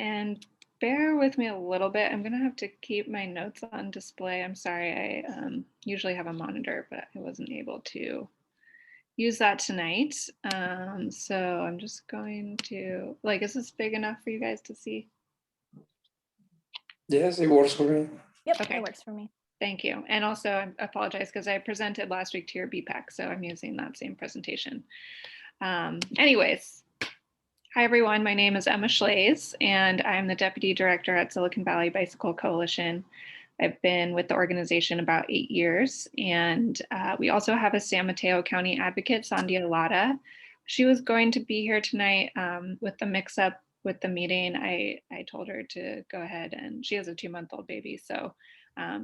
And bear with me a little bit. I'm gonna have to keep my notes on display. I'm sorry, I usually have a monitor, but I wasn't able to use that tonight. So I'm just going to, is this big enough for you guys to see? Yes, it works for me. Yep, Okay. it works for me. Thank you. And also I apologize because I presented last week to your BPAC, so I'm using that same presentation. Anyways, hi everyone, my name is Emma Schlaze and I'm the Deputy Director at Silicon Valley Bicycle Coalition. I've been with the organization about 8 years, and we also have a San Mateo County advocate, Sandhya Latta. She was going to be here tonight with the mix-up with the meeting. I told her to go ahead, and she has a 2-month-old baby, so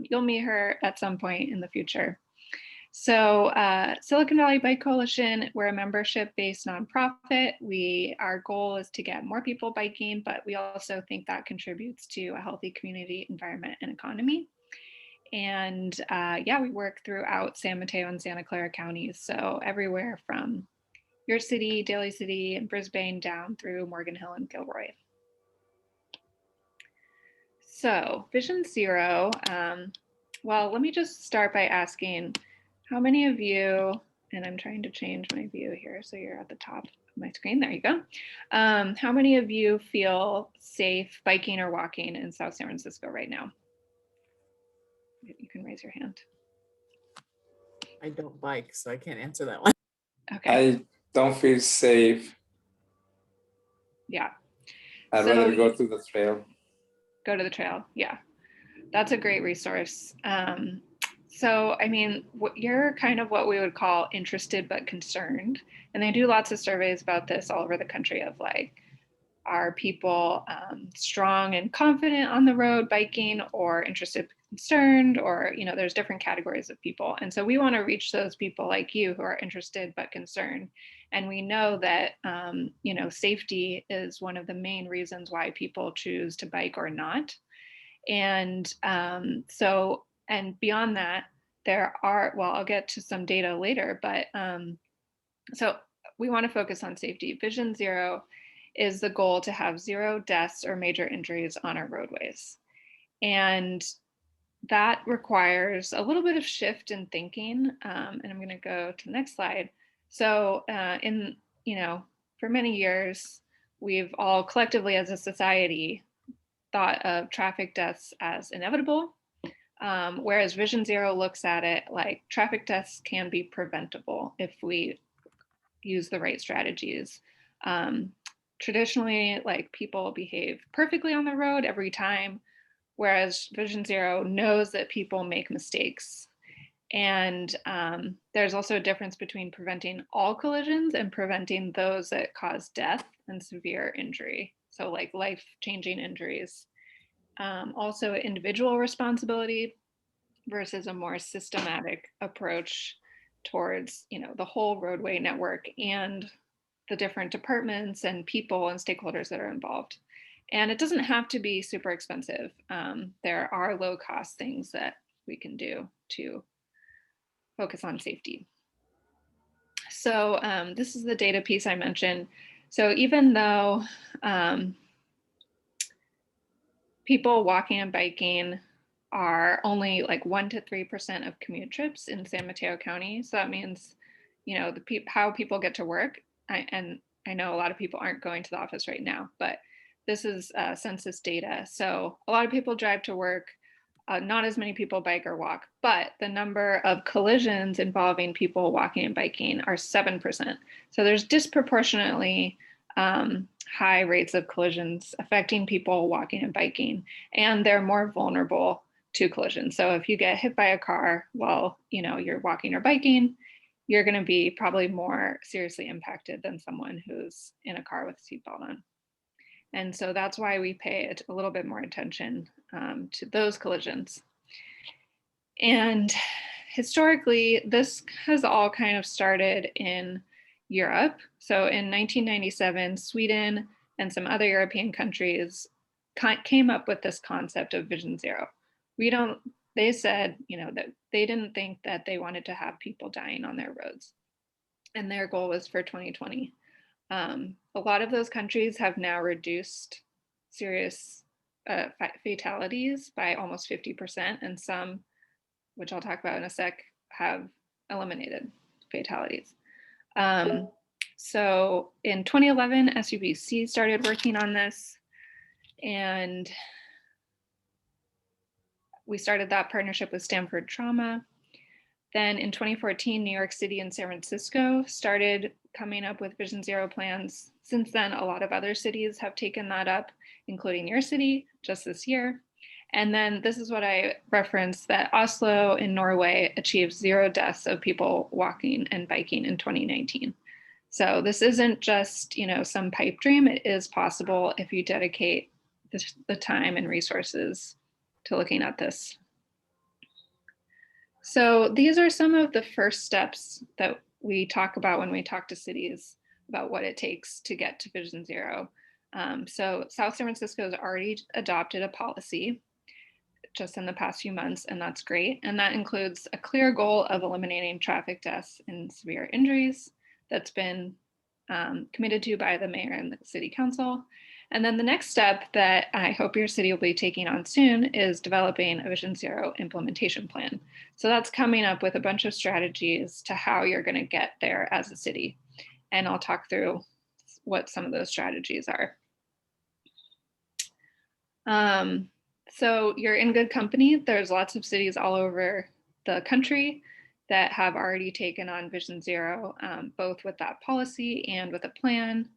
you'll meet her at some point in the future. So Silicon Valley Bike Coalition, we're a membership-based nonprofit. Our goal is to get more people biking, but we also think that contributes to a healthy community, environment, and economy. And yeah, we work throughout San Mateo and Santa Clara counties, so everywhere from your city, Daly City, and Brisbane down through Morgan Hill and Gilroy. So Vision Zero, well, let me just start by asking, how many of you, and I'm trying to change my view here so you're at the top of my screen, there you go. How many of you feel safe biking or walking in South San Francisco right now? You can raise your hand. I don't bike, so I can't answer that one. Okay. I don't feel safe. Yeah. I'd So rather go to the trail. Go to the trail. Yeah, that's a great resource. So, I mean, you're kind of what we would call interested but concerned. And they do lots of surveys about this all over the country of like, are people strong and confident on the road biking, or interested but concerned, or, you know, there's different categories of people. And so we want to reach those people like you who are interested but concerned. And we know that, you know, safety is one of the main reasons why people choose to bike or not. And and beyond that, there are, well, I'll get to some data later, but so we want to focus on safety. Vision Zero is the goal to have 0 deaths or major injuries on our roadways. And that requires a little bit of shift in thinking. And I'm going to go to the next slide. So you know, for many years, we've all collectively as a society thought of traffic deaths as inevitable. Whereas Vision Zero looks at it like traffic deaths can be preventable if we use the right strategies. Traditionally, like, people behave perfectly on the road every time, whereas Vision Zero knows that people make mistakes. And there's also a difference between preventing all collisions and preventing those that cause death and severe injury. So like life-changing injuries. Also individual responsibility versus a more systematic approach towards, you know, the whole roadway network and the different departments and people and stakeholders that are involved. And it doesn't have to be super expensive. There are low cost things that we can do to focus on safety. So this is the data piece I mentioned. So even though people walking and biking are only like 1 to 3% of commute trips in San Mateo County. So that means, you know, how people get to work. And I know a lot of people aren't going to the office right now, but this is census data. So a lot of people drive to work, not as many people bike or walk, but the number of collisions involving people walking and biking are 7%. So there's disproportionately high rates of collisions affecting people walking and biking, and they're more vulnerable to collisions. So if you get hit by a car while, you know, you're walking or biking, you're going to be probably more seriously impacted than someone who's in a car with a seatbelt on. And so that's why we pay a little bit more attention to those collisions. And historically, this has all kind of started in Europe. So in 1997, Sweden and some other European countries came up with this concept of Vision Zero. They said, you know, that they didn't think that they wanted to have people dying on their roads. And their goal was for 2020. A lot of those countries have now reduced serious fatalities by almost 50%, and some, which I'll talk about in a sec, have eliminated fatalities. So in 2011, SUBC started working on this, and we started that partnership with Stanford Trauma. Then in 2014, New York City and San Francisco started coming up with Vision Zero plans. Since then, a lot of other cities have taken that up, including your city just this year. And then this is what I referenced, that Oslo in Norway achieved 0 deaths of people walking and biking in 2019. So this isn't just, you know, some pipe dream. It is possible if you dedicate the time and resources to looking at this. So these are some of the first steps that we talk about when we talk to cities about what it takes to get to Vision Zero. So South San Francisco has already adopted a policy just in the past few months, and that's great. And that includes a clear goal of eliminating traffic deaths and severe injuries that's been committed to by the mayor and the city council. And then the next step that I hope your city will be taking on soon is developing a Vision Zero implementation plan. So that's coming up with a bunch of strategies to how you're going to get there as a city. And I'll talk through what some of those strategies are. So you're in good company. There's lots of cities all over the country that have already taken on Vision Zero, both with that policy and with a plan.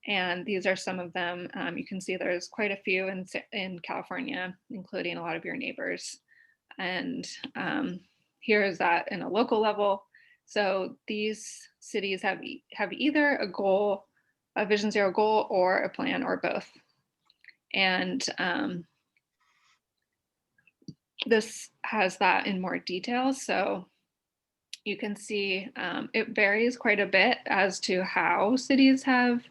And these are some of them. You can see there's quite a few in California, including a lot of your neighbors. And here is that in a local level. So these cities have either a goal, a Vision Zero goal, or a plan, or both. And this has that in more detail. So you can see it varies quite a bit as to how cities have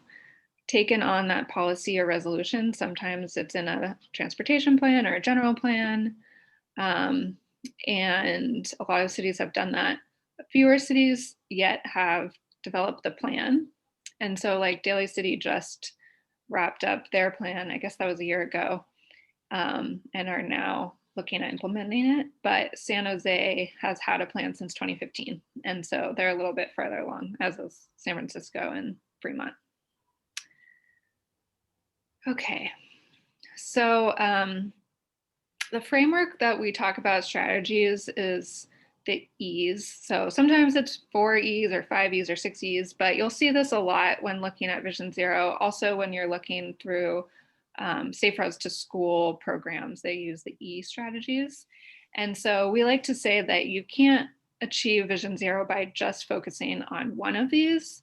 taken on that policy or resolution. Sometimes it's in a transportation plan or a general plan. And a lot of cities have done that. Fewer cities yet have developed the plan. And so like Daly City just wrapped up their plan, I guess that was a year ago, and are now looking at implementing it. But San Jose has had a plan since 2015. And so they're a little bit further along, as is San Francisco and Fremont. Okay, so the framework that we talk about strategies is the E's. So sometimes it's 4 E's or 5 E's or 6 E's, but you'll see this a lot when looking at Vision Zero. Also, when you're looking through Safe Routes to School programs, they use the E strategies. And so we like to say that you can't achieve Vision Zero by just focusing on one of these.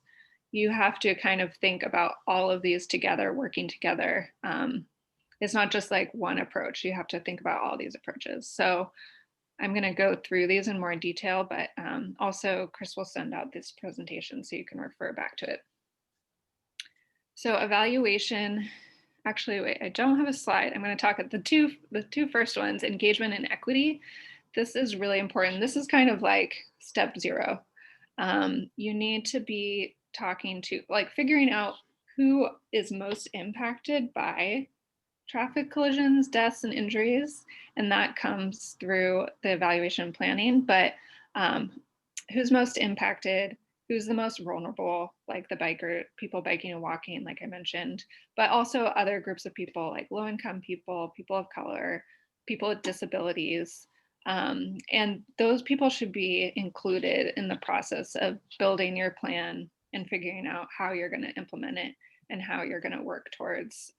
You have to kind of think about all of these together, working together. It's not just like one approach. You have to think about all these approaches. So I'm going to go through these in more detail, but also Chris will send out this presentation so you can refer back to it. So evaluation, actually, wait, I don't have a slide. I'm going to talk at the two first ones, engagement and equity. This is really important. This is kind of like step 0. You need to be talking to, like, figuring out who is most impacted by traffic collisions, deaths, and injuries. And that comes through the evaluation planning, but who's most impacted, who's the most vulnerable, like the people biking and walking, like I mentioned, but also other groups of people like low-income people, people of color, people with disabilities. And those people should be included in the process of building your plan and figuring out how you're going to implement it and how you're going to work towards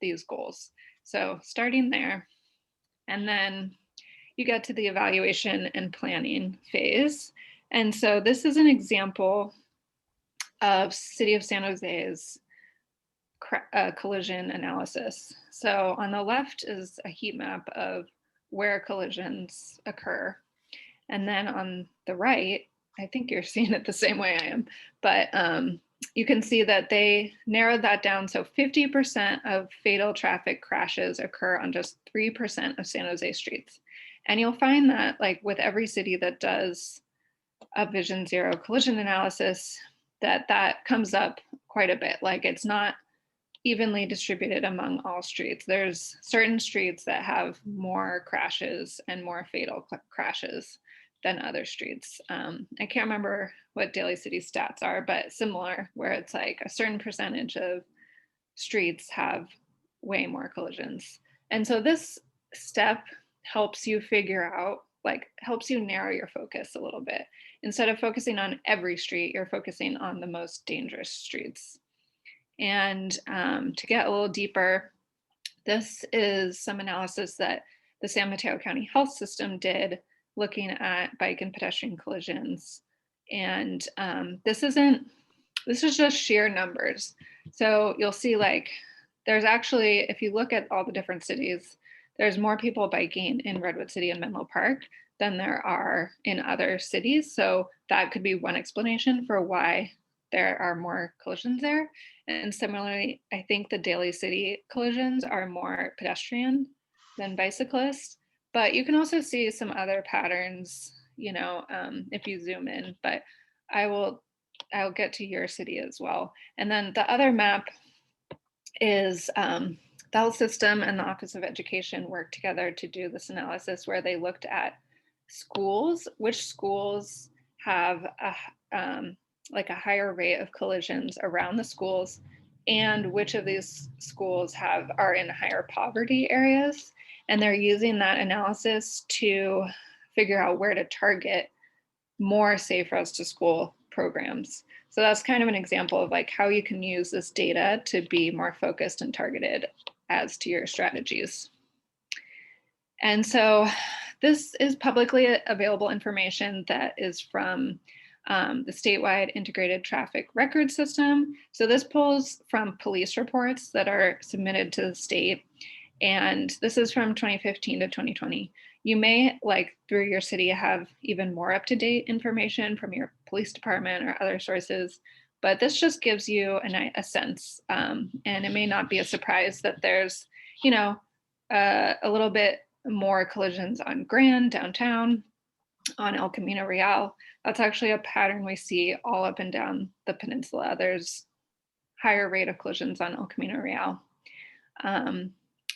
these goals. So starting there, and then you get to the evaluation and planning phase. And so this is an example of City of San Jose's collision analysis. So on the left is a heat map of where collisions occur. And then on the right, I think you're seeing it the same way I am, but you can see that they narrowed that down. So 50% of fatal traffic crashes occur on just 3% of San Jose streets. And you'll find that, like with every city that does a Vision Zero collision analysis, that comes up quite a bit. Like it's not evenly distributed among all streets. There's certain streets that have more crashes and more fatal crashes than other streets. I can't remember what Daly City stats are, but similar, where it's like a certain percentage of streets have way more collisions. And so this step helps you figure out, like, helps you narrow your focus a little bit. Instead of focusing on every street, you're focusing on the most dangerous streets. And to get a little deeper, this is some analysis that the San Mateo County Health System did looking at bike and pedestrian collisions. And this is just sheer numbers. So you'll see, like, there's actually, if you look at all the different cities, there's more people biking in Redwood City and Menlo Park than there are in other cities. So that could be one explanation for why there are more collisions there. And similarly, I think the Daly City collisions are more pedestrian than bicyclist, but you can also see some other patterns, if you zoom in, but I'll get to your city as well. And then the other map is the health system and the Office of Education worked together to do this analysis where they looked at schools, which schools have like a higher rate of collisions around the schools, and which of these schools are in higher poverty areas. And they're using that analysis to figure out where to target more safe routes to school programs. So that's kind of an example of like how you can use this data to be more focused and targeted as to your strategies. And so this is publicly available information that is from the statewide integrated traffic record system. So this pulls from police reports that are submitted to the state. And this is from 2015 to 2020. You may, like through your city, have even more up-to-date information from your police department or other sources, but this just gives you a sense. And it may not be a surprise that there's, a little bit more collisions on Grand downtown, on El Camino Real. That's actually a pattern we see all up and down the peninsula. There's higher rate of collisions on El Camino Real.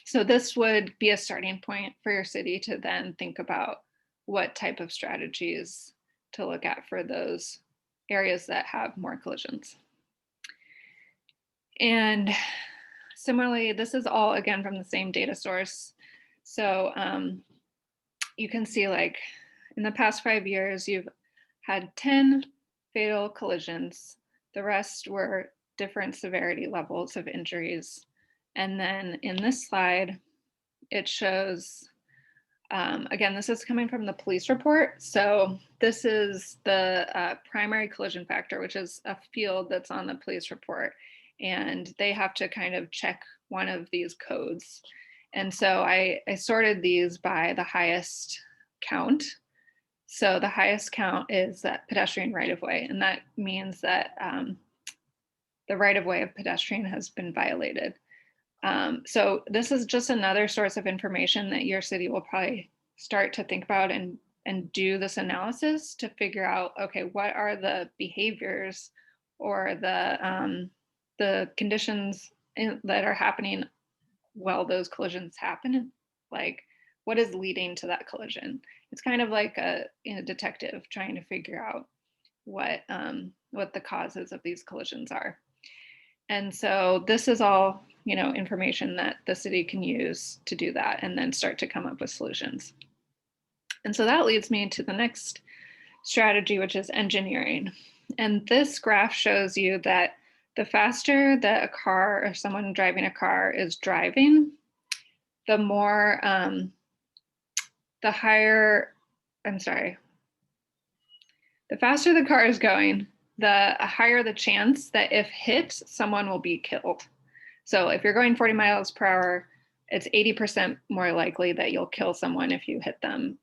So this would be a starting point for your city to then think about what type of strategies to look at for those areas that have more collisions. And similarly, this is all again from the same data source. So you can see, like, in the past 5 years, you've had 10 fatal collisions. The rest were different severity levels of injuries. And then in this slide, it shows, again, this is coming from the police report. So this is the primary collision factor, which is a field that's on the police report. And they have to kind of check one of these codes. And so I sorted these by the highest count. So the highest count is that pedestrian right-of-way. And that means that the right-of-way of pedestrian has been violated. So this is just another source of information that your city will probably start to think about and do this analysis to figure out, okay, what are the behaviors or the conditions that are happening while those collisions happen? Like, what is leading to that collision? It's kind of like a detective trying to figure out what the causes of these collisions are. And so this is all, information that the city can use to do that and then start to come up with solutions. And so that leads me to the next strategy, which is engineering. And this graph shows you that the faster that a car or someone driving a car is driving, the more, the faster the car is going, the higher the chance that if hit, someone will be killed. So if you're going 40 miles per hour, it's 80% more likely that you'll kill someone if you hit them.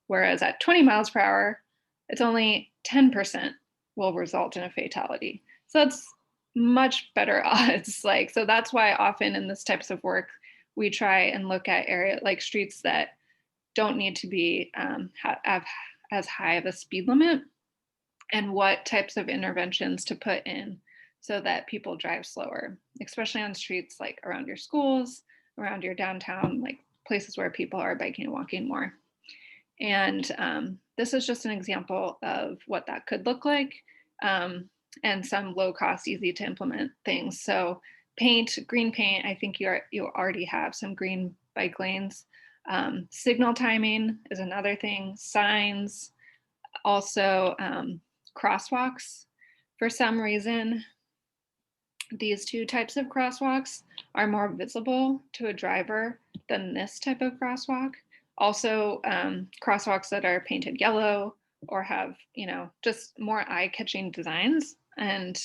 Whereas at 20 miles per hour, it's only 10% will result in a fatality. So that's much better odds. So that's why often in this types of work, we try and look at like streets that don't need to be have as high of a speed limit, and what types of interventions to put in so that people drive slower, especially on streets like around your schools, around your downtown, like places where people are biking and walking more. And this is just an example of what that could look like, and some low cost, easy to implement things. So paint, green paint, I think you already have some green bike lanes. Signal timing is another thing, signs, also crosswalks. For some reason, these two types of crosswalks are more visible to a driver than this type of crosswalk. Also, crosswalks that are painted yellow or have, just more eye-catching designs. And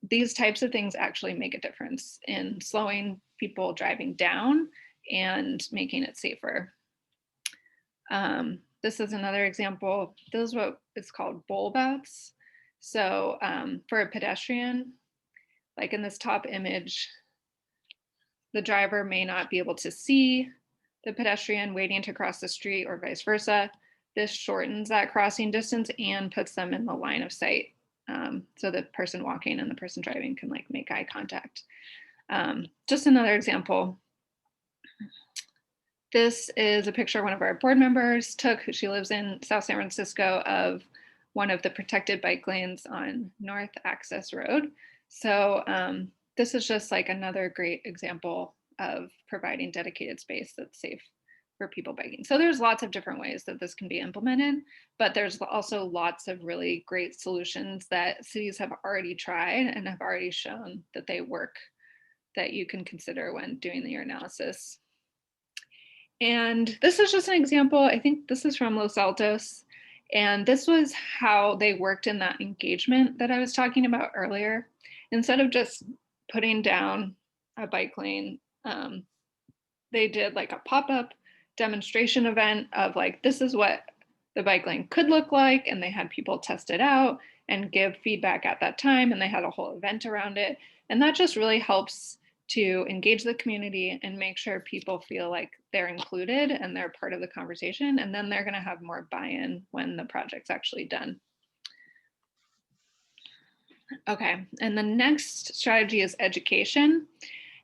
these types of things actually make a difference in slowing people driving down and making it safer. This is another example. This is what it's called bulb outs. So for a pedestrian, like in this top image, the driver may not be able to see the pedestrian waiting to cross the street or vice versa. This shortens that crossing distance and puts them in the line of sight. So the person walking and the person driving can like make eye contact. Just another example. This is a picture one of our board members took. She lives in South San Francisco, of one of the protected bike lanes on North Access Road. So this is just like another great example of providing dedicated space that's safe for people biking. So there's lots of different ways that this can be implemented, but there's also lots of really great solutions that cities have already tried and have already shown that they work, that you can consider when doing your analysis. And this is just an example. I think this is from Los Altos. And this was how they worked in that engagement that I was talking about earlier. Instead of just putting down a bike lane, they did like a pop-up demonstration event of like, this is what the bike lane could look like. And they had people test it out and give feedback at that time. And they had a whole event around it. And that just really helps to engage the community and make sure people feel like they're included and they're part of the conversation. And then they're going to have more buy-in when the project's actually done. Okay, and the next strategy is education.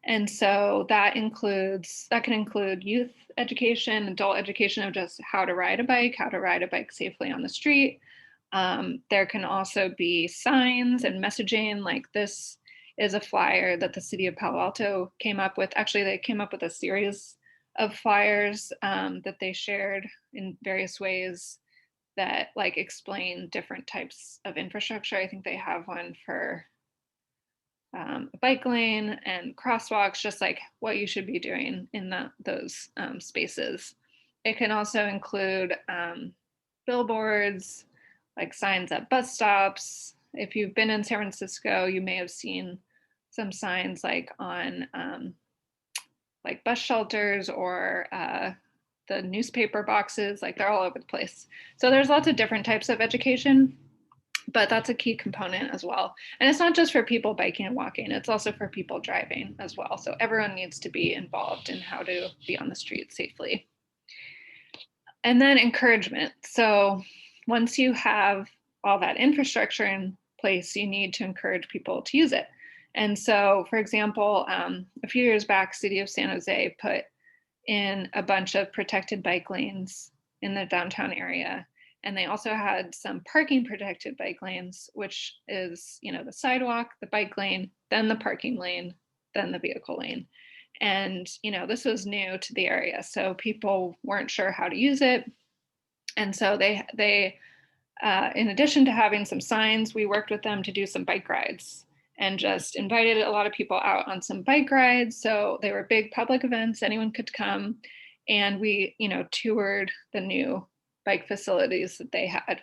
And so that can include youth education, adult education of just how to ride a bike safely on the street. There can also be signs and messaging, like this is a flyer that the city of Palo Alto came up with. Actually, they came up with a series of flyers that they shared in various ways that like explain different types of infrastructure. I think they have one for a bike lane and crosswalks, just like what you should be doing in those spaces. It can also include billboards, like signs at bus stops. If you've been in San Francisco, you may have seen some signs like on like bus shelters or the newspaper boxes, like they're all over the place. So there's lots of different types of education, but that's a key component as well. And it's not just for people biking and walking, it's also for people driving as well. So everyone needs to be involved in how to be on the street safely. And then encouragement. So once you have all that infrastructure in place, you need to encourage people to use it. And so, for example, a few years back, City of San Jose put in a bunch of protected bike lanes in the downtown area. And they also had some parking protected bike lanes, which is, the sidewalk, the bike lane, then the parking lane, then the vehicle lane. And, this was new to the area, so people weren't sure how to use it. And so they in addition to having some signs, we worked with them to do some bike rides and just invited a lot of people out on some bike rides. So they were big public events, anyone could come. And we, toured the new bike facilities that they had.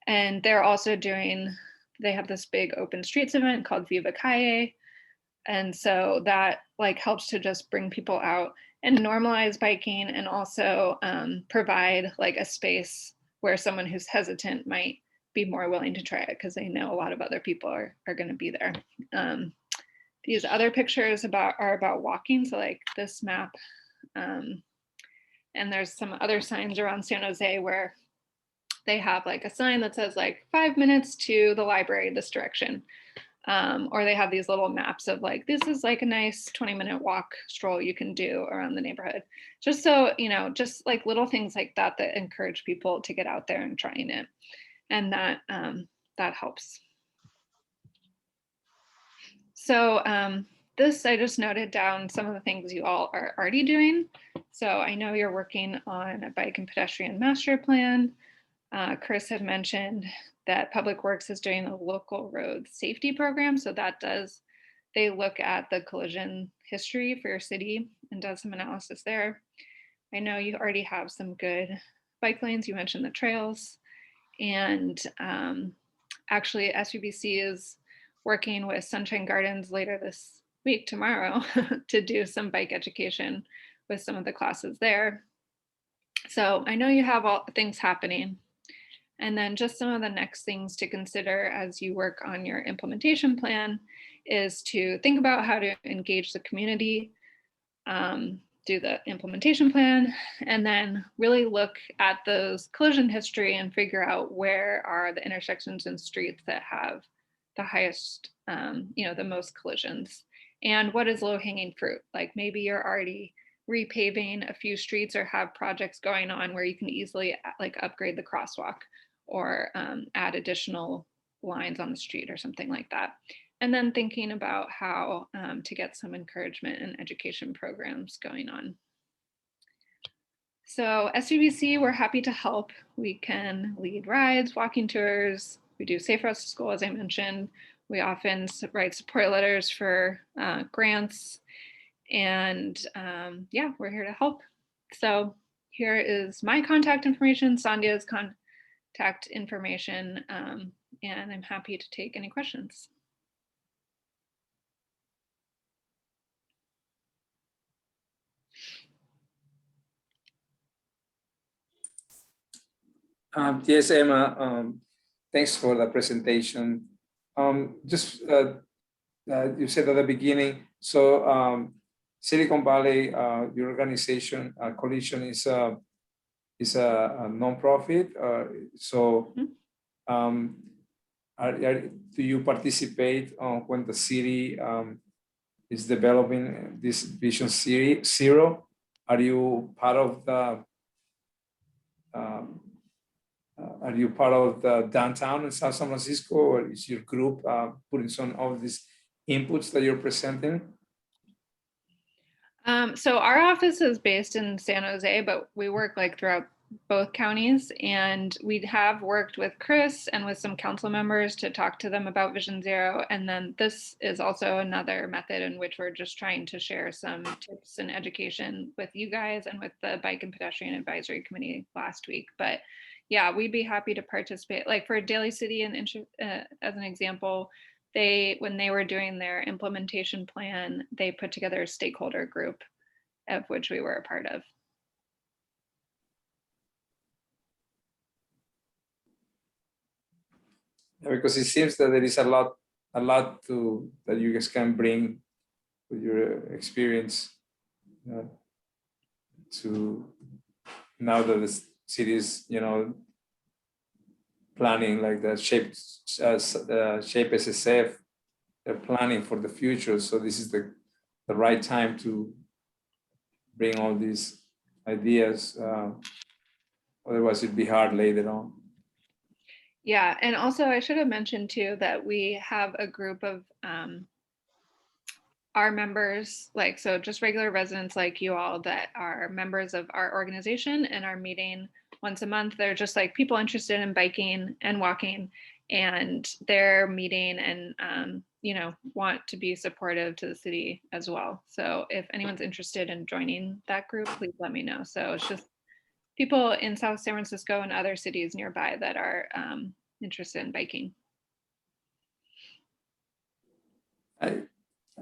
And they're also they have this big open streets event called Viva Calle. And so that like helps to just bring people out and normalize biking, and also provide like a space where someone who's hesitant might be more willing to try it because they know a lot of other people are going to be there. These other pictures are about walking. So like this map, and there's some other signs around San Jose where they have like a sign that says like 5 minutes to the library this direction. Or they have these little maps of like, this is like a nice 20-minute walk stroll you can do around the neighborhood. Just so, just like little things like that that encourage people to get out there and trying it. And that helps. So this, I just noted down some of the things you all are already doing. So I know you're working on a bike and pedestrian master plan. Chris had mentioned that Public Works is doing a local road safety program. So they look at the collision history for your city and does some analysis there. I know you already have some good bike lanes. You mentioned the trails. And actually SUBC is working with Sunshine Gardens later this week, tomorrow, to do some bike education with some of the classes there. So I know you have all things happening. And then just some of the next things to consider as you work on your implementation plan is to think about how to engage the community, do the implementation plan, and then really look at those collision history and figure out where are the intersections and streets that have the highest, the most collisions, and what is low hanging fruit. Like maybe you're already repaving a few streets or have projects going on where you can easily like upgrade the crosswalk or add additional lines on the street or something like that. And then thinking about how to get some encouragement and education programs going on. So SUBC, we're happy to help. We can lead rides, walking tours. We do Safe Routes to School, as I mentioned. We often write support letters for grants. And yeah, we're here to help. So here is my contact information, Sandhya's contact information, and I'm happy to take any questions. Yes, Emma, thanks for the presentation. Just you said at the beginning, so Silicon Valley, your organization, Coalition is a nonprofit. So do you participate when the city is developing this Vision Zero? Are you part of the downtown in South San Francisco, or is your group putting some of these inputs that you're presenting? So our office is based in San Jose, but we work like throughout both counties, and we have worked with Chris and with some council members to talk to them about Vision Zero. And then this is also another method in which we're just trying to share some tips and education with you guys and with the Bike and Pedestrian Advisory Committee last week. But yeah, we'd be happy to participate. Like for Daly City, and as an example, when they were doing their implementation plan, they put together a stakeholder group of which we were a part of. Because it seems that there is a lot that you guys can bring with your experience to now that the city is, planning like the shape SSF, they're planning for the future. So this is the right time to bring all these ideas. Otherwise it'd be hard later on. Yeah, and also I should have mentioned too that we have a group of our members, like, so just regular residents like you all that are members of our organization and are meeting once a month. They're just like people interested in biking and walking, and they're meeting and want to be supportive to the city as well. So if anyone's interested in joining that group, please let me know. So it's just people in South San Francisco and other cities nearby that are interested in biking.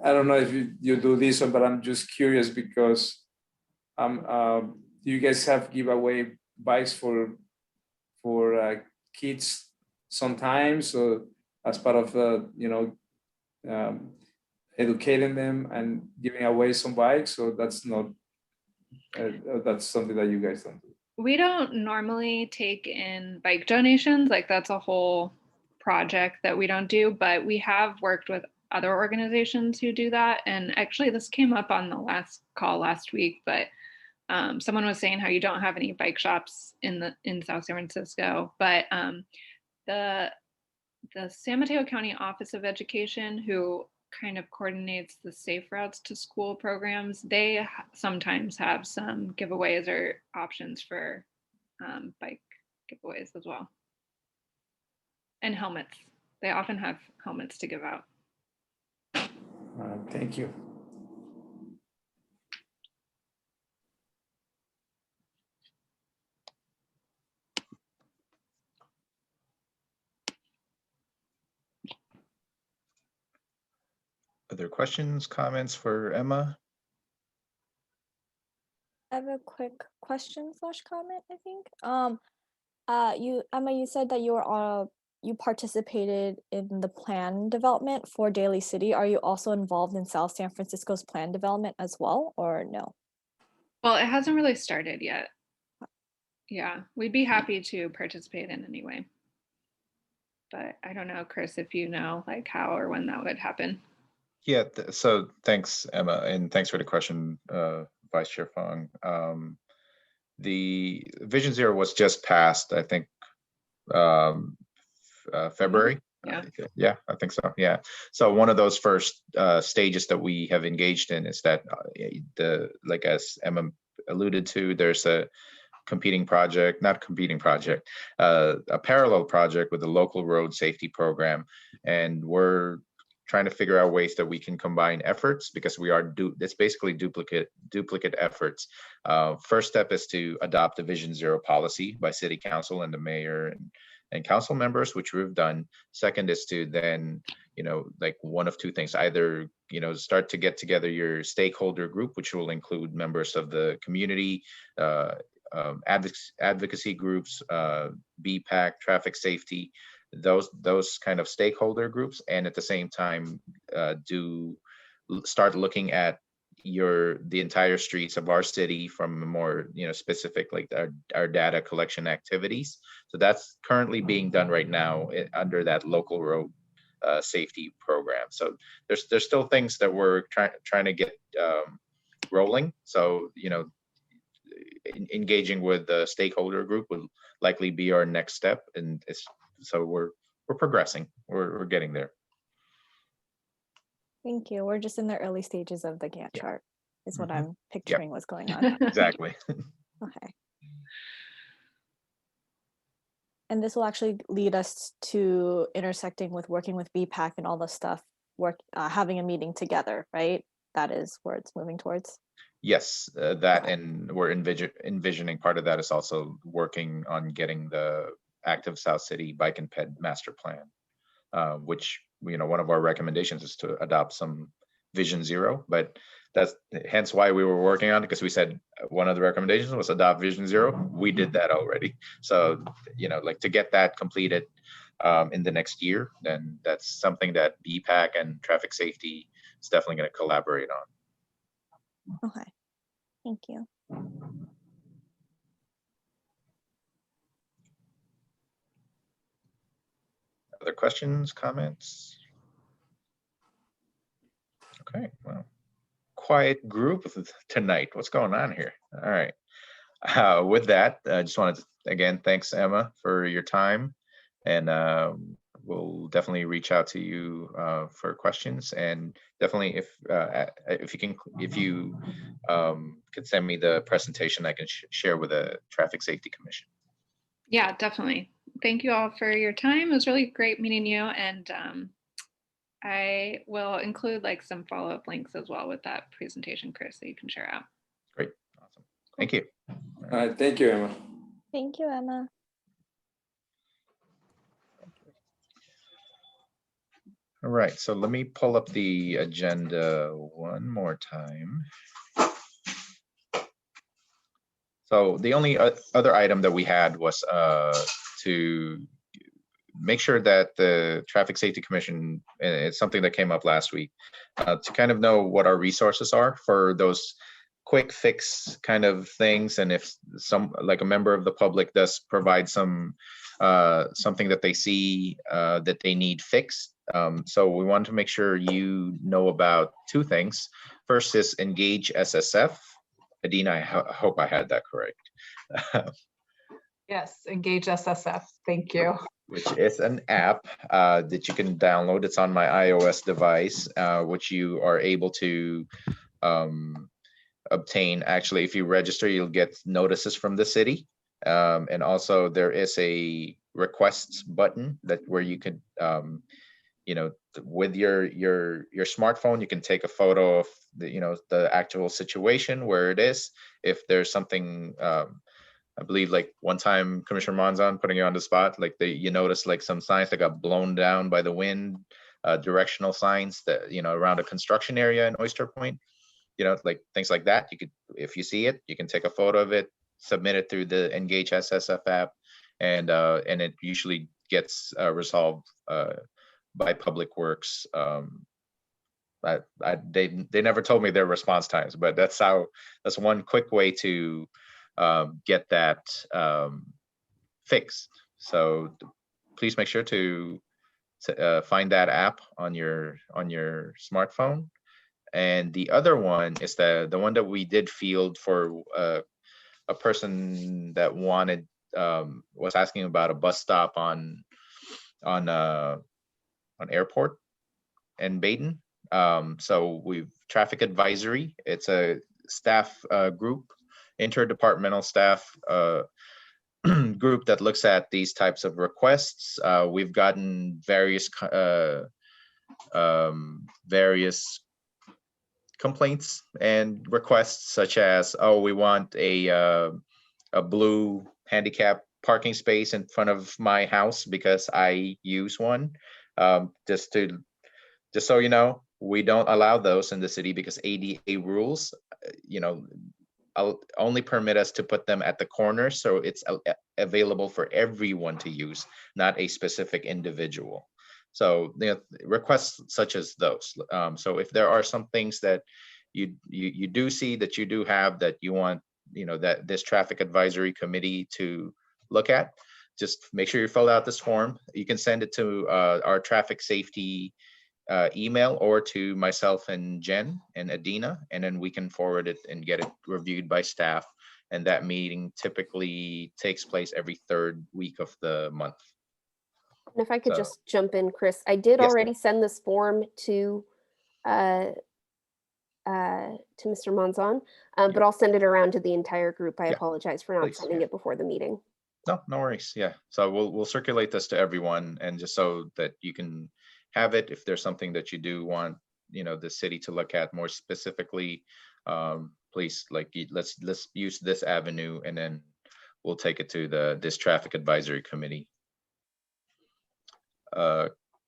I don't know if you do this one, but I'm just curious because do you guys have giveaway bikes for kids sometimes, or as part of educating them and giving away some bikes? So that's not that's something that you guys don't do. We don't normally take in bike donations. Like that's a whole project that we don't do, but we have worked with other organizations who do that. And actually, this came up on the last call last week, but someone was saying how you don't have any bike shops in South San Francisco, but the San Mateo County Office of Education, who kind of coordinates the Safe Routes to School programs, they sometimes have some giveaways or options for bike giveaways as well. And helmets. They often have helmets to give out. Thank you. Other questions, comments for Emma? I have a quick question slash comment, I think. Emma, you said that you participated in the plan development for Daly City. Are you also involved in South San Francisco's plan development as well, or no? Well, it hasn't really started yet. Yeah, we'd be happy to participate in any way. But I don't know, Chris, if you know like how or when that would happen. Yeah, so thanks, Emma, and thanks for the question, Vice Chair Fong. The Vision Zero was just passed, I think, February. Yeah. Yeah, I think so. Yeah. So one of those first stages that we have engaged in is that like as Emma alluded to, there's a competing project, not competing project, a parallel project with the local road safety program, and we're trying to figure out ways that we can combine efforts because it's basically duplicate efforts. First step is to adopt a Vision Zero policy by City Council and the mayor and council members, which we've done. Second is to then, like one of two things, either, start to get together your stakeholder group, which will include members of the community, advocacy groups, BPAC, traffic safety, those kind of stakeholder groups, and at the same time start looking at the entire streets of our city from a more specific, like our data collection activities. So that's currently being done right now under that local road safety program. So there's still things that we're trying to get rolling. So engaging with the stakeholder group will likely be our next step, and so we're progressing. We're getting there. Thank you. We're just in the early stages of the Gantt Yeah. chart, is what Mhm. I'm picturing what's going on. Exactly. Okay. And this will actually lead us to intersecting with working with BPAC and all the stuff, having a meeting together, right? That is where it's moving towards. Yes, that, and we're envisioning part of that is also working on getting the Active South City Bike and Ped Master Plan, which one of our recommendations is to adopt some Vision Zero, but that's hence why we were working on it, because we said one of the recommendations was adopt Vision Zero. We did that already. So, like to get that completed in the next year, then that's something that BPAC and traffic safety is definitely going to collaborate on. Okay, thank you. Other questions, comments? Okay, well, quiet group tonight. What's going on here? All right. With that, I just wanted to, again, thanks, Emma, for your time. And we'll definitely reach out to you for questions. And definitely, if you could send me the presentation, I can share with the Traffic Safety Commission. Yeah, definitely. Thank you all for your time. It was really great meeting you. And I will include like some follow-up links as well with that presentation, Chris, that you can share out. Great. Awesome. Thank you. All right, thank you, Emma. Thank you, Emma. All right, so let me pull up the agenda one more time. So the only other item that we had was to make sure that the Traffic Safety Commission, and it's something that came up last week, to kind of know what our resources are for those quick fix kind of things. And if like a member of the public does provide some something that they see that they need fixed. So we want to make sure you know about two things. First is Engage SSF. Adina, I hope I had that correct. Yes, Engage SSF. Thank you. Which is an app that you can download. It's on my iOS device, which you are able to obtain. Actually, if you register, you'll get notices from the city. And also there is a requests button that where you could, you know, with your smartphone, you can take a photo of the, you know, the actual situation where it is. If there's something, I believe like one time Commissioner Monzon, putting you on the spot, like you notice like some signs that got blown down by the wind, directional signs that, you know, around a construction area in Oyster Point, you know, like things like that. You could, if you see it, you can take a photo of it, submit it through the Engage SSF app, and it usually gets resolved by Public Works. They never told me their response times, but that's one quick way to get that fixed. So please make sure to find that app on your smartphone. And the other one is the one that we did field for a person that wanted was asking about a bus stop on Airport and Baden. So we've traffic advisory. It's a staff group, interdepartmental staff group that looks at these types of requests. We've gotten various complaints and requests, such as, oh, we want a blue handicap parking space in front of my house because I use one. Just so you know, we don't allow those in the city because ADA rules, you know, only permit us to put them at the corner, so it's available for everyone to use, not a specific individual. So, you know, requests such as those. So if there are some things that you do see that you do have that you want, you know, that this traffic advisory committee to look at, just make sure you fill out this form. You can send it to our traffic safety email, or to myself and Jen and Adina, and then we can forward it and get it reviewed by staff. And that meeting typically takes place every third week of the month. And if I could So- just jump in, Chris, I did Yes. already send this form to Mr. Monzon, but I'll send it around to the entire group. I Yeah, apologize for not please. sending it before the meeting. No worries. Yeah. So we'll circulate this to everyone, and just so that you can have it if there's something that you do want, you know, the city to look at more specifically. Please, like, let's use this avenue, and then we'll take it to this traffic advisory committee.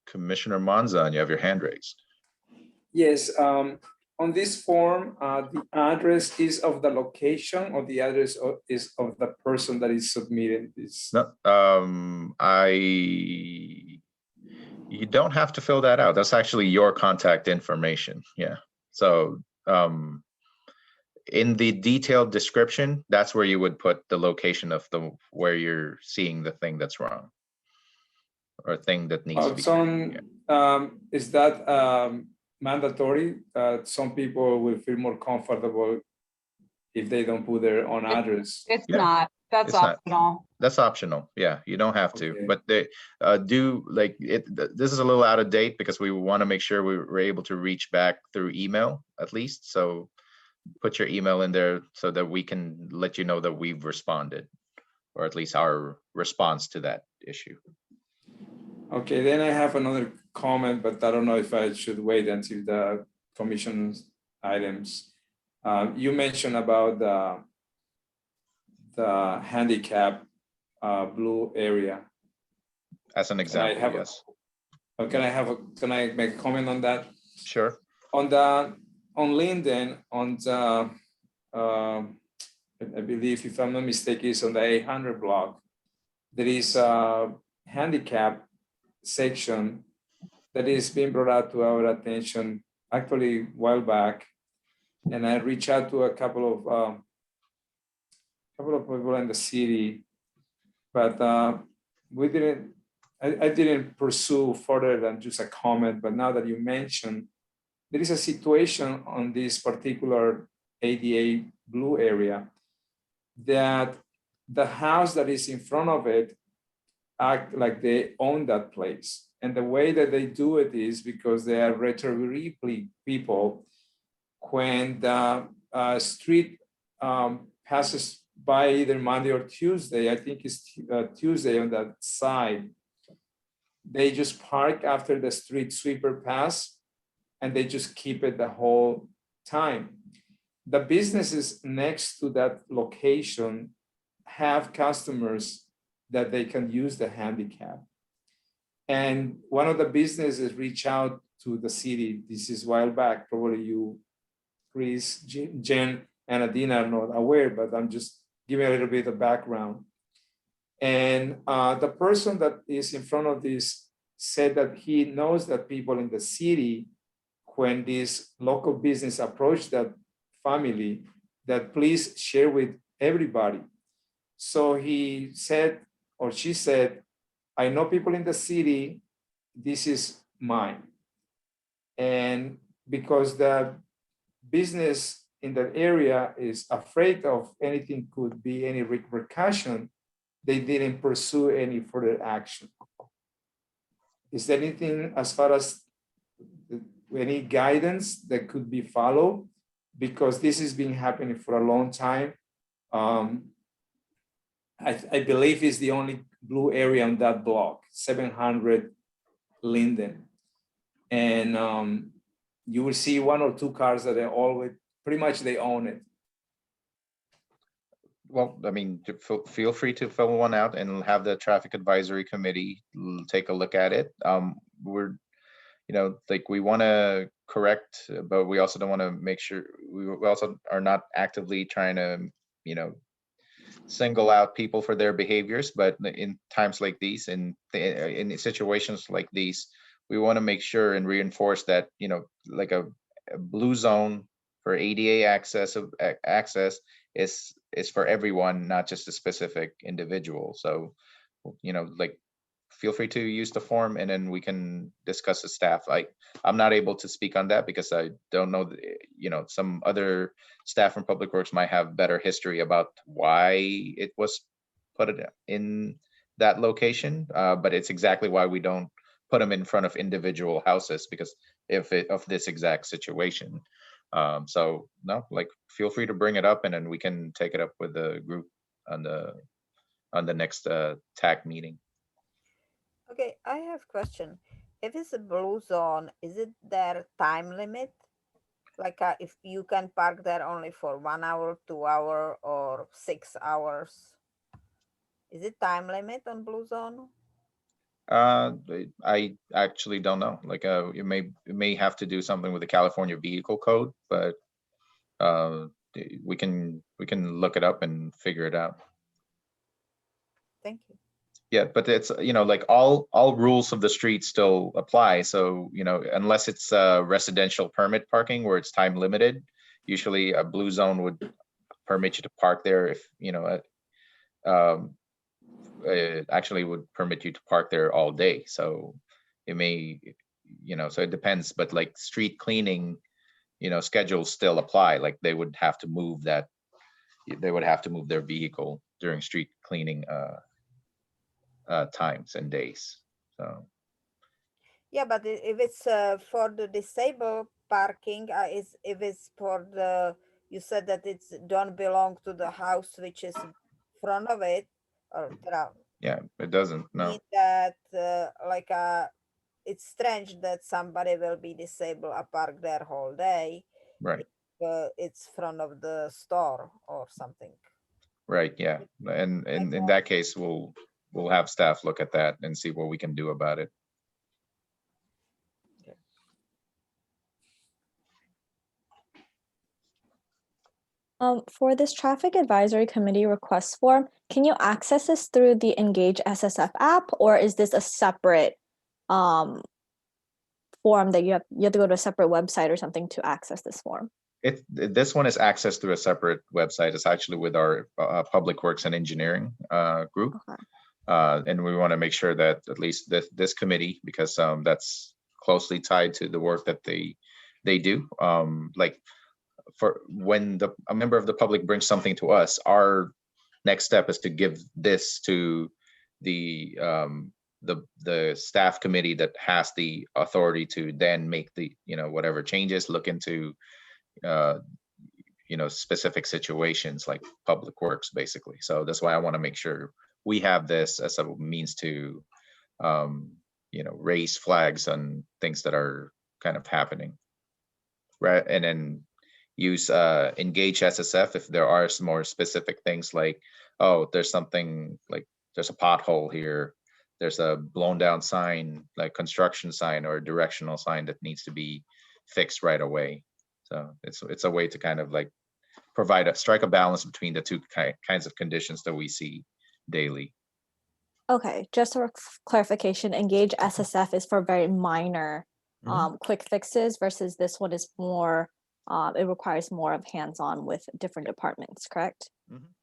Commissioner Monzon, you have your hand raised. Yes, on this form, the address is of the location, or the address is of the person that is submitting this? No, you don't have to fill that out. That's actually your contact information. Yeah. So in the detailed description, that's where you would put the location of where you're seeing the thing that's wrong, or thing that needs to be. Is that mandatory? Some people will feel more comfortable if they don't put their own address. It's Yeah. not. That's It's not. optional. That's optional. Yeah, you don't have to, Okay. but they do, like, it. This is a little out of date because we want to make sure we were able to reach back through email at least. So put your email in there so that we can let you know that we've responded, or at least our response to that issue. Okay, then I have another comment, but I don't know if I should wait until the commission's items. You mentioned about the handicap blue area. As an example, have a- yes. Can I make a comment on that? Sure. On Linden, on the, I believe, if I'm not mistaken, it's on the 800 block. There is a handicap section that is being brought out to our attention actually a while back. And I reached out to a couple of people in the city, but we didn't, I didn't pursue further than just a comment, but now that you mentioned, there is a situation on this particular ADA blue area that the house that is in front of it act like they own that place. And the way that they do it is because they are retiree people. When the street passes by either Monday or Tuesday, I think it's Tuesday on that side, they just park after the street sweeper pass and they just keep it the whole time. The businesses next to that location have customers that they can use the handicap. And one of the businesses reach out to the city. This is a while back, probably you, Chris, Jen, and Adina are not aware, but I'm just giving a little bit of background. And the person that is in front of this said that he knows that people in the city, when this local business approached that family, that please share with everybody. So he said, or she said, I know people in the city, this is mine. And because the business in that area is afraid of anything could be any repercussion, they didn't pursue any further action. Is there anything as far as any guidance that could be followed? Because this has been happening for a long time. I believe it's the only blue area on that block, 700 Linden. And you will see one or two cars that are always, pretty much they own it. Well, I mean, feel free to fill one out and have the traffic advisory committee take a look at it. We're, like we want to correct, but we also don't want to make sure, we also are not actively trying to, single out people for their behaviors. But in times like these, in situations like these, we want to make sure and reinforce that, like a blue zone for ADA access is for everyone, not just a specific individual. So, like, feel free to use the form and then we can discuss with staff. I'm not able to speak on that because I don't know, some other staff from Public Works might have better history about why it was put in that location. But it's exactly why we don't put them in front of individual houses, because of this exact situation. So no, like, feel free to bring it up and then we can take it up with the group on the next TAC meeting. Okay, I have a question. If it's a blue zone, is it there time limit? Like if you can park there only for 1 hour, 2 hour, or 6 hours? Is it time limit on blue zone? I actually don't know. Like, it may have to do something with the California Vehicle Code, but we can look it up and figure it out. Thank you. Yeah, but it's, like all rules of the street still apply. So, unless it's residential permit parking where it's time limited, usually a blue zone would permit you to park there if, it actually would permit you to park there all day. So it may, so it depends, but like street cleaning, schedules still apply. Like they would have to move their vehicle during street cleaning times and days. So yeah, but if it's for the disabled parking, if it's for the, you said that it's don't belong to the house which is in front of it, or yeah, it doesn't, no. Mean that it's strange that somebody will be disabled park there whole day. Right. If, it's front of the store or something. Right, yeah, and in that case, we'll have staff look at that and see what we can do about it. For this traffic advisory committee request form, can you access this through the Engage SSF app, or is this a separate form that you have to go to a separate website or something to access this form? This one is accessed through a separate website. It's actually with our Public Works and Engineering group. Okay. And we want to make sure that at least this committee, because that's closely tied to the work that they do. Like for when a member of the public brings something to us, our next step is to give this to the staff committee that has the authority to then make the, whatever changes, look into, specific situations like public works, basically. So that's why I want to make sure we have this as a means to, raise flags on things that are kind of happening. Right. And then use Engage SSF if there are some more specific things like, oh, there's something like there's a pothole here. There's a blown down sign, like construction sign or a directional sign that needs to be fixed right away. So it's a way to kind of like strike a balance between the two kinds of conditions that we see daily. Okay, just for clarification, Engage SSF is for very minor quick fixes versus this one is more, it requires more of hands-on with different departments, correct?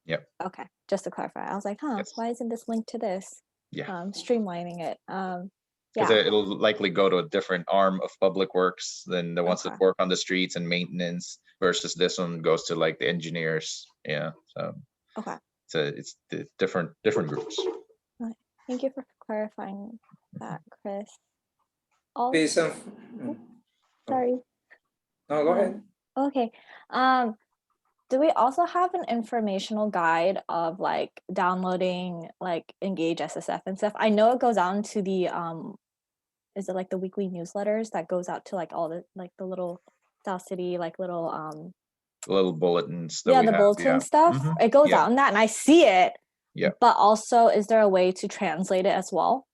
Yep. Okay, just to clarify. I was like, Yes. why isn't this linked to this? Yeah. Streamlining it. Because Yeah. it'll likely go to a different arm of public works than the ones that Okay. work on the streets and maintenance, versus this one goes to like the engineers. Yeah. So Okay. it's the different groups. Thank you for clarifying that, Chris. Please, Sorry. no, go ahead. Okay. Do we also have an informational guide of like downloading like Engage SSF and stuff? I know it goes out into the is it like the weekly newsletters that goes out to like all the like the little South City like little Little bulletins. That yeah, we the have, bulletin stuff. Mhm. It goes Yeah. out in that and I see it. Yeah. But also, is there a way to translate it as well?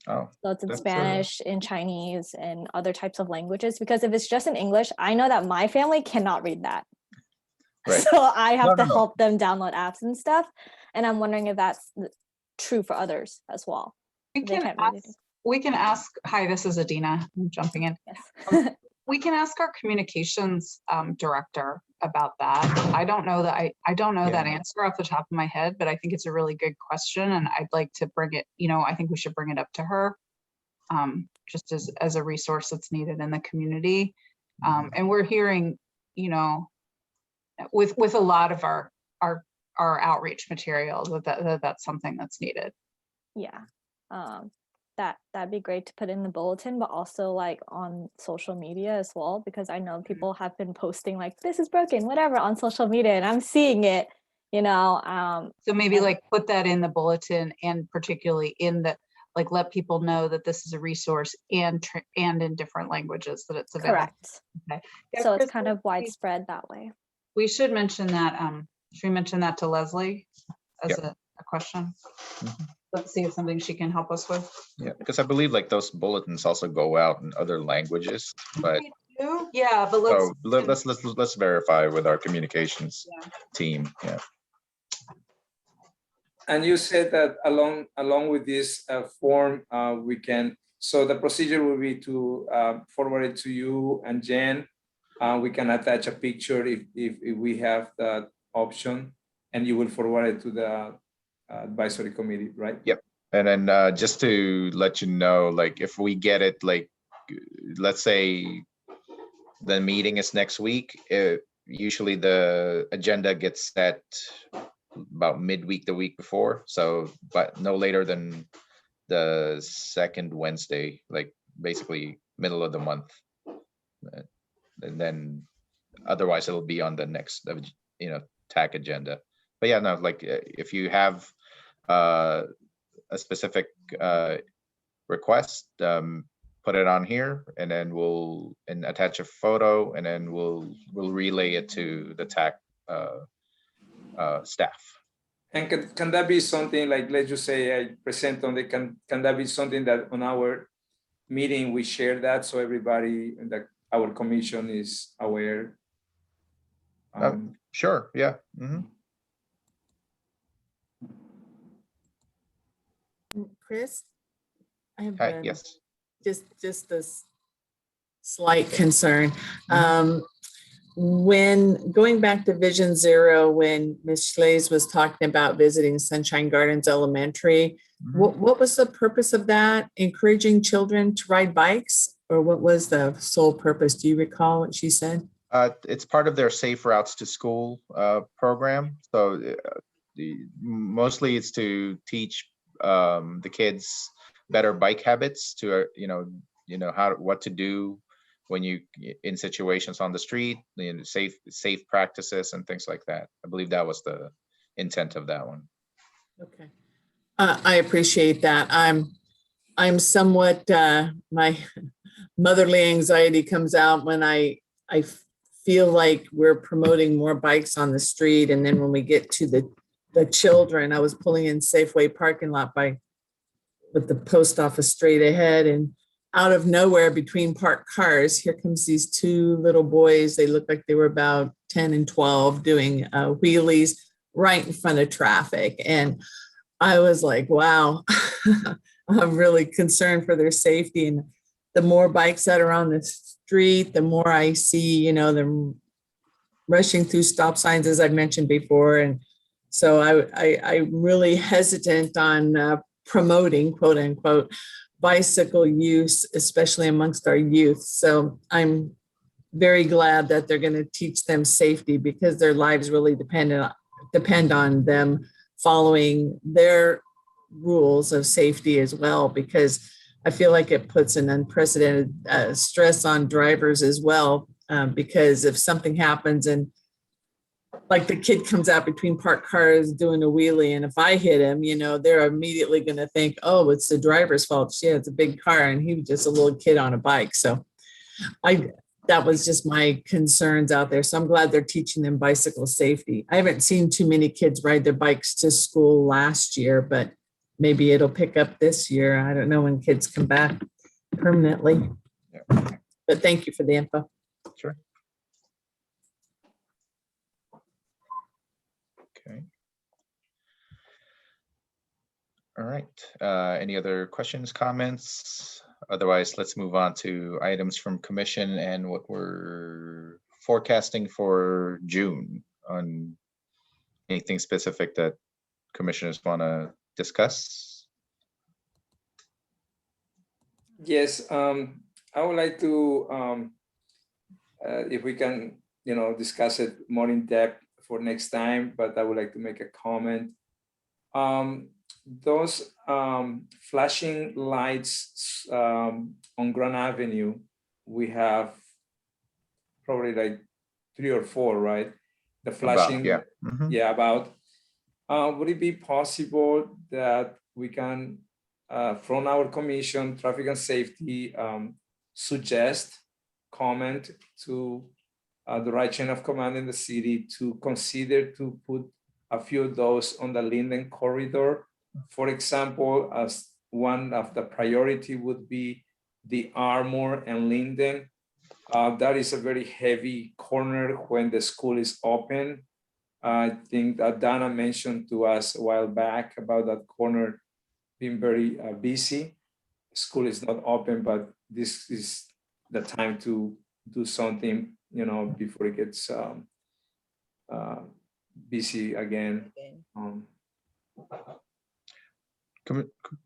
Oh, So it's in that's, Spanish, in Chinese, and other types of languages. Because if it's just in English, I know that my family cannot read that. Right. So I have No, to no. help them download apps and stuff. And I'm wondering if that's true for others as well. We They can can't read it. ask, we can ask, hi, this is Adina, I'm jumping in. Yes. We can ask our communications director about that. I don't know that I don't know that Yeah. answer off the top of my head, but I think it's a really good question and I'd like to bring it, I think we should bring it up to her just as a resource that's needed in the community. And we're hearing, with a lot of our outreach materials that's something that's needed. Yeah. That'd be great to put in the bulletin, but also like on social media as well, because I know people have been posting like this is broken, whatever, on social media, and I'm seeing it, So maybe and- like put that in the bulletin and particularly in the, like, let people know that this is a resource and in different languages that it's available. correct. Okay. Yeah, So it's Chris, kind of widespread that way. we should mention that, should we mention that to Leslie as Yep. a question? Mhm. Let's see if something she can help us with. Yeah, because I believe like those bulletins also go out in other languages, but Yeah, but let's verify with our communications Yeah. team. Yeah. And you said that along with this form, we can, so the procedure will be to forward it to you and Jen. We can attach a picture if we have that option, and you will forward it to the advisory committee, right? Yep. And then just to let you know, like if we get it, like let's say the meeting is next week, usually the agenda gets set about midweek the week before. So, but no later than the second Wednesday, like basically middle of the month. And then otherwise it'll be on the next, TAC agenda. But yeah, no, like if you have a specific request, put it on here, and then we'll attach a photo, and then we'll relay it to the TAC staff. And can that be something like, let's just say I present on the, can that be something that on our meeting we share that so everybody in our commission is aware? Sure, yeah. Mhm. Chris, I have Hi, yes. just this slight concern. When going back to Vision Zero, when Ms. Schlaze was talking about visiting Sunshine Gardens Elementary, What was the purpose of that? Encouraging children to ride bikes? Or what was the sole purpose? Do you recall what she said? It's part of their Safe Routes to School program. So mostly it's to teach the kids better bike habits to what to do when you in situations on the street, safe practices and things like that. I believe that was the intent of that one. Okay. I appreciate that. I'm somewhat, my motherly anxiety comes out when I feel like we're promoting more bikes on the street. And then when we get to the children, I was pulling in Safeway parking lot with the post office straight ahead, and out of nowhere between parked cars, here comes these two little boys. They look like they were about 10 and 12 doing wheelies right in front of traffic. And I was like, wow, I'm really concerned for their safety. And the more bikes that are on the street, the more I see, them rushing through stop signs, as I've mentioned before. And so I'm really hesitant on promoting, quote unquote, bicycle use, especially amongst our youth. So I'm very glad that they're going to teach them safety, because their lives really depend on them following their rules of safety as well, because I feel like it puts an unprecedented stress on drivers as well, because if something happens and like the kid comes out between parked cars doing a wheelie, and if I hit him, they're immediately going to think, oh, it's the driver's fault. Yeah, it's a big car and he was just a little kid on a bike. So that was just my concerns out there. So I'm glad they're teaching them bicycle safety. I haven't seen too many kids ride their bikes to school last year, but maybe it'll pick up this year. I don't know when kids come back permanently. Yeah. But thank you for the info. Sure. Okay. All right. Any other questions, comments? Otherwise, let's move on to items from commission and what we're forecasting for June on anything specific that commissioners want to discuss. Yes, I would like to, if we can, discuss it more in depth for next time, but I would like to make a comment. Those flashing lights on Grand Avenue, we have probably like 3 or 4, right? The flashing, yeah. Mm-hmm. Yeah, about. Would it be possible that we can, from our commission, traffic and safety, suggest, comment to the right chain of command in the city to consider to put a few of those on the Linden corridor? For example, as one of the priority would be the Armour and Linden. That is a very heavy corner when the school is open. I think that Dana mentioned to us a while back about that corner being very busy. School is not open, but this is the time to do something, before it gets busy again.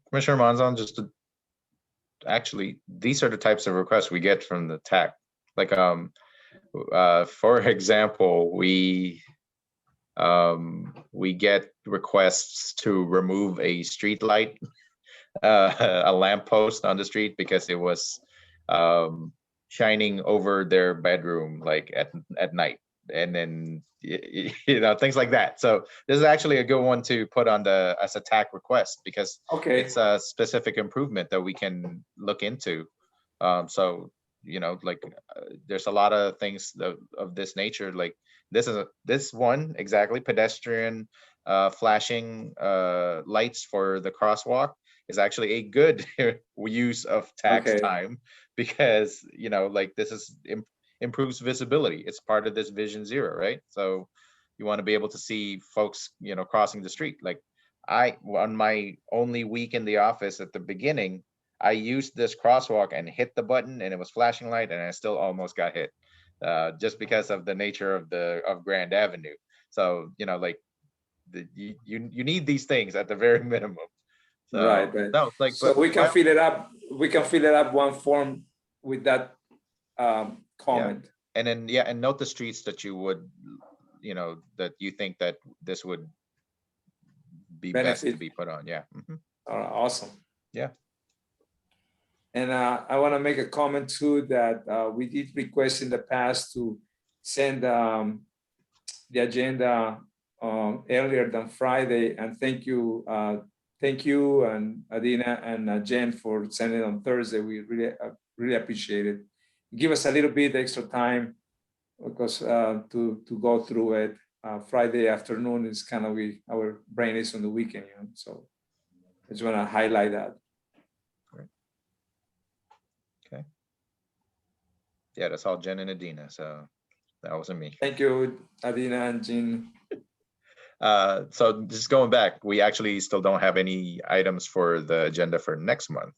Commissioner Monzon, actually, these are the types of requests we get from the TAC. Like, for example, we get requests to remove a street light, a lamppost on the street, because it was shining over their bedroom like at night, and then things like that. So this is actually a good one to put on as a TAC request, because it's a specific improvement that we can look into. So there's a lot of things of this nature. Like this one exactly, pedestrian flashing lights for the crosswalk is actually a good use of TAC's time, because this improves visibility. It's part of this Vision Zero, right? So you want to be able to see folks crossing the street. Like on my only week in the office at the beginning, I used this crosswalk and hit the button and it was flashing light, and I still almost got hit, just because of the nature of Grand Avenue. So you need these things at the very minimum. Right, right. No, like, So but we can why- fill it up, one form with that comment. and then, yeah, and note the streets that you would, that you think that this would be best to Benefit. be put on. Yeah. Mhm. All right, awesome. Yeah. And I want to make a comment too that we did request in the past to send the agenda earlier than Friday. And thank you and Adina and Jen for sending it on Thursday. We really appreciate it. Give us a little bit extra time because to go through it. Friday afternoon is kind of our brain is on the weekend, so I just want to highlight that. Yeah, that's all Jen and Adina. So that wasn't me. Thank you, Adina and Jean. So just going back, we actually still don't have any items for the agenda for next month.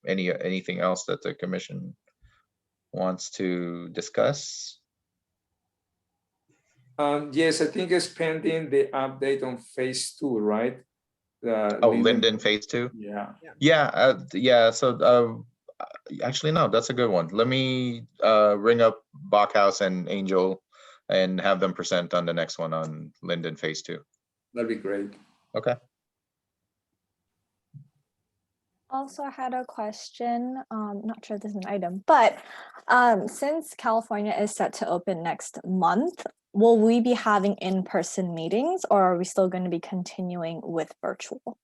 Anything else that the commission wants to discuss? Yes, I think it's pending the update on phase 2, right? Oh, Linden phase 2? Yeah. Yeah, so actually, no, that's a good one. Let me ring up Bachhaus and Angel and have them present on the next one on Linden phase 2. That'd be great. Okay. Also, I had a question. Not sure if this is an item, but since California is set to open next month, will we be having in-person meetings, or are we still going to be continuing with virtual?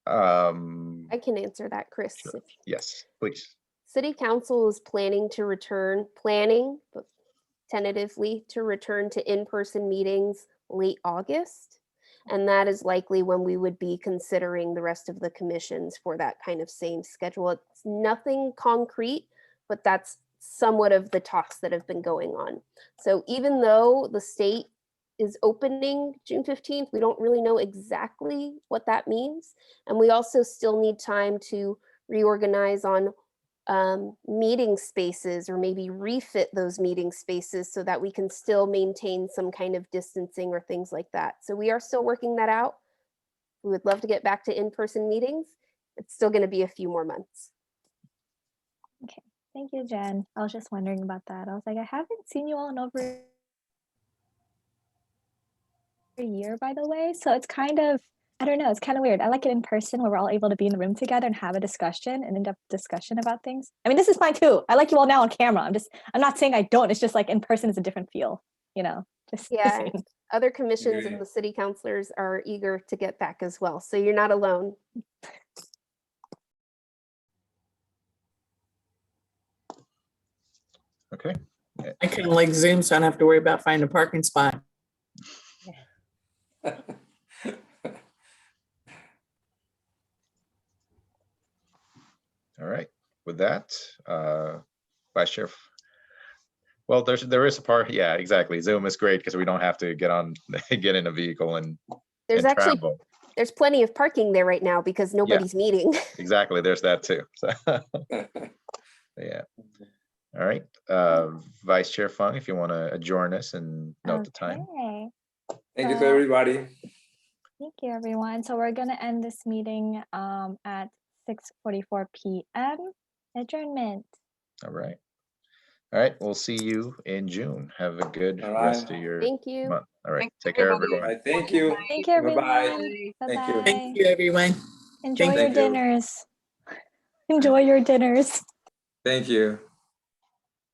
I can answer that, Chris. Sure. Yes, please. City Council is planning, but tentatively to return to in-person meetings late August. And that is likely when we would be considering the rest of the commissions for that kind of same schedule. It's nothing concrete, but that's somewhat of the talks that have been going on. So even though the state is opening June 15th, we don't really know exactly what that means. And we also still need time to reorganize on meeting spaces, or maybe refit those meeting spaces so that we can still maintain some kind of distancing or things like that. So we are still working that out. We would love to get back to in-person meetings. It's still going to be a few more months. Okay, thank you, Jen. I was just wondering about that. I was like, I haven't seen you all in over a year, by the way. So it's kind of, I don't know, it's kind of weird. I like it in person where we're all able to be in the room together and have a discussion, an in-depth discussion about things. I mean, this is fine too. I like you all now on camera. I'm not saying I don't. It's just like in person is a different feel, just Yeah. saying. Other commissions Yeah. and the city councilors are eager to get back as well. So you're not alone. Okay. I kind of like Zoom, so I don't have to worry about finding a parking spot. All right. With that, Vice Chair. Well, there is a part. Yeah, exactly. Zoom is great because we don't have to get in a vehicle and There's and actually, travel. there's plenty of parking there right now because nobody's meeting. Exactly. There's that too. So yeah. All right. Vice Chair Fung, if you want to adjourn us and note the time. Okay. Thank you to everybody. Thank you, everyone. So we're going to end this meeting at 6:44 p.m. Adjournment. All right. All right. We'll see you in June. Have a good All rest right. of your Thank you. month. All right. Thanks, Take care, everybody. everyone. All right, thank you. Thank you, everyone. Bye-bye. Thank you. Bye-bye. Thank you, everyone. Enjoy Thank your you. dinners. Enjoy your dinners. Thank you.